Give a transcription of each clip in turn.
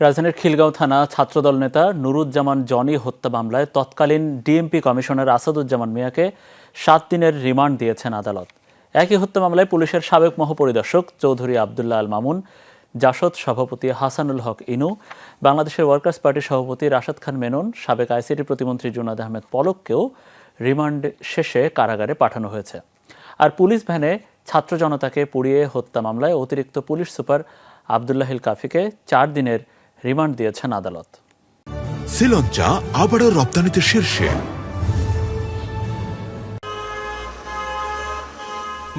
রাজধানীর খিলগাঁও থানা ছাত্রদল নেতা নুরুজ্জামান জনি হত্যা মামলায় তৎকালীন ডিএমপি কমিশনার আসাদুজ্জামান মিয়াকে 7 দিনের রিমান্ড দিয়েছেন আদালত। একই হত্যা মামলায় পুলিশের সাবেক মহাপরিদর্শক চৌধুরী আবদুল্লাহ আল মামুন, জাসদ সভাপতি হাসানুল হক ইনু, বাংলাদেশের ওয়ার্কার্স পার্টির সভাপতি রাশেদ খান মেনন, সাবেক আইসিটি প্রতিমন্ত্রী জুনায়েদ আহমেদ পলককেও রিমান্ড শেষে কারাগারে পাঠানো হয়েছে। আর পুলিশ ভ্যানে ছাত্র জনতাকে পুড়িয়ে হত্যা মামলায় অতিরিক্ত পুলিশ সুপার আবদুল্লাহিল কাফিকে 4 দিনের রিমান্ড দিয়েছেন আদালত। শ্রীলঙ্কা আবারও রপ্তানিতে শীর্ষে।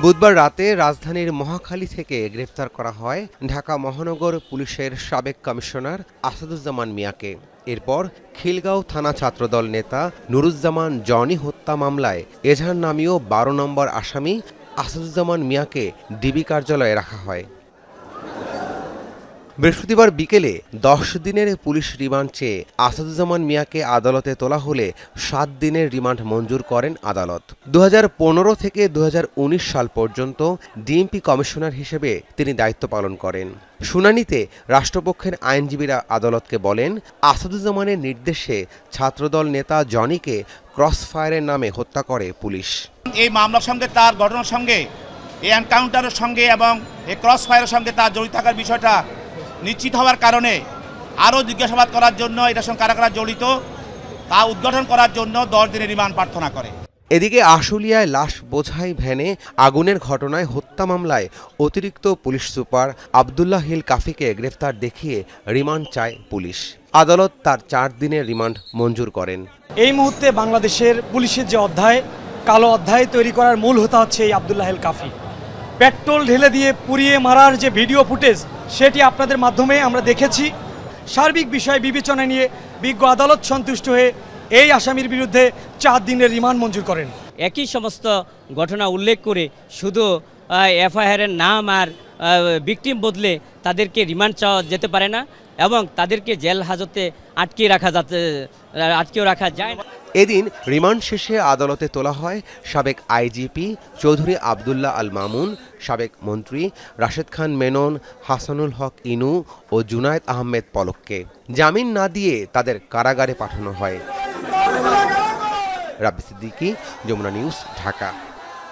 বুধবার রাতে রাজধানীর মহাখালী থেকে গ্রেফতার করা হয় ঢাকা মহানগর পুলিশের সাবেক কমিশনার আসাদুজ্জামান মিয়াকে। এরপর খিলগাঁও থানা ছাত্রদল নেতা নুরুজ্জামান জনি হত্যা মামলায় এজাহার নামীয় 12 নম্বর আসামি আসাদুজ্জামান মিয়াকে ডিবি কার্যালয়ে রাখা হয়। বৃহস্পতিবার বিকেলে 10 দিনের পুলিশ রিমান্ড চেয়ে আসাদুজ্জামান মিয়াকে আদালতে তোলা হলে 7 দিনের রিমান্ড মঞ্জুর করেন আদালত। 2015 থেকে 2019 সাল পর্যন্ত ডিএমপি কমিশনার হিসেবে তিনি দায়িত্ব পালন করেন। শুনানিতে রাষ্ট্রপক্ষের আইনজীবীরা আদালতকে বলেন, আসাদুজ্জামানের নির্দেশে ছাত্রদল নেতা জনিকে ক্রসফায়ারের নামে হত্যা করে পুলিশ। এই মামলার সঙ্গে তার ঘটনার সঙ্গে এই এনকাউন্টারের সঙ্গে এবং এই ক্রসফায়ারের সঙ্গে তার জড়িত থাকার বিষয়টা নিশ্চিত হওয়ার কারণে আরও জিজ্ঞাসাবাদ করার জন্য এটার সঙ্গে কারা কারা জড়িত তা উদ্ঘাটন করার জন্য 10 দিনের রিমান্ড প্রার্থনা করে। এদিকে আশুলিয়ায় লাশ বোঝাই ভ্যানে আগুনের ঘটনায় হত্যা মামলায় অতিরিক্ত পুলিশ সুপার আবদুল্লাহিল কাফিকে গ্রেফতার দেখিয়ে রিমান্ড চায় পুলিশ। আদালত তার 4 দিনের রিমান্ড মঞ্জুর করেন। এই মুহূর্তে বাংলাদেশের পুলিশের যে অধ্যায়, কালো অধ্যায় তৈরি করার মূল হোতা হচ্ছে এই আবদুল্লাহিল কাফি। পেট্রোল ঢেলে দিয়ে পুড়িয়ে মারার যে ভিডিও ফুটেজ, সেটি আপনাদের মাধ্যমে আমরা দেখেছি। সার্বিক বিষয় বিবেচনা নিয়ে বিজ্ঞ আদালত সন্তুষ্ট হয়ে এই আসামির বিরুদ্ধে 4 দিনের রিমান্ড মঞ্জুর করেন। একই সমস্ত ঘটনা উল্লেখ করে শুধু এফআইআরের নাম আর ভিকটিম বদলে তাদেরকে রিমান্ড চাওয়া যেতে পারে না এবং তাদেরকে জেল হাজতে আটকেও রাখা যায় না। এদিন রিমান্ড শেষে আদালতে তোলা হয় সাবেক আইজিপি চৌধুরী আবদুল্লাহ আল মামুন, সাবেক মন্ত্রী রাশেদ খান মেনন, হাসানুল হক ইনু ও জুনায়েদ আহমেদ পলককে। জামিন না দিয়ে তাদের কারাগারে পাঠানো হয়। রাব্বি সিদ্দিকী, যমুনা নিউজ, ঢাকা।